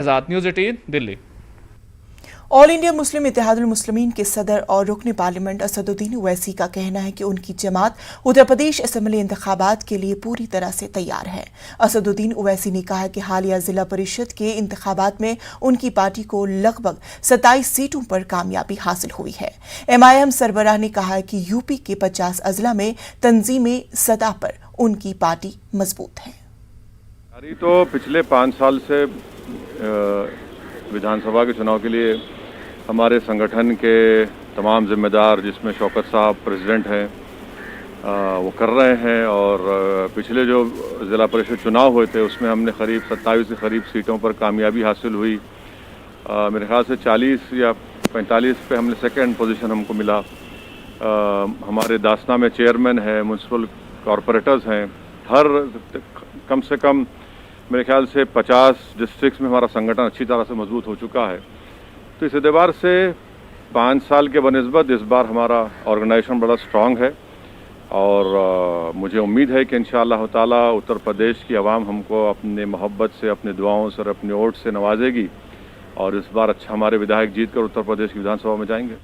आज़ाद, news 18 Delhi. All India Muslim Ittehadul Muslimeen के सदर और रुकन पार्लियामेंट असदुद्दीन ओवैसी का कहना है कि उनकी जमात उत्तर प्रदेश असेंबली इंतखाबात के लिए पूरी तरह से तैयार है। असदुद्दीन ओवैसी ने कहा कि हालिया जिला परिषद के इंतखाबात में उनकी पार्टी को लगभग 27 सीटों पर कामयाबी हासिल हुई है। MIM सरबराह ने कहा कि यूपी के 50 अजला में तंजीमी सतह पर उनकी पार्टी मजबूत है। तो पिछले 5 साल से विधानसभा के चुनाव के लिए हमारे संगठन के तमाम जिम्मेदार, जिसमें शौकत साहब प्रेसिडेंट हैं, वो कर रहे हैं। और पिछले जो ज़िला परिषद चुनाव हुए थे उसमें हमने करीब 27 के करीब सीटों पर कामयाबी हासिल हुई। मेरे ख्याल से 40 या 45 पे हमने सेकंड पोजीशन हमको मिला। हमारे दासना में चेयरमैन है, म्यूनसिपल कॉरपोरेटर्स हैं। हर कम से कम मेरे ख्याल से 50 डिस्ट्रिक्ट्स में हमारा संगठन अच्छी तरह से मजबूत हो चुका है। तो इस एतबार से 5 साल के बनिस्बत इस बार हमारा ऑर्गेनाइजेशन बड़ा स्ट्रांग है। और मुझे उम्मीद है कि इंशाअल्लाह ताला उत्तर प्रदेश की आवाम हमको अपने मोहब्बत से, अपने दुआओं से और अपने वोट से नवाजेगी। और इस बार अच्छा हमारे विधायक जीत कर उत्तर प्रदेश की विधानसभा में जाएंगे।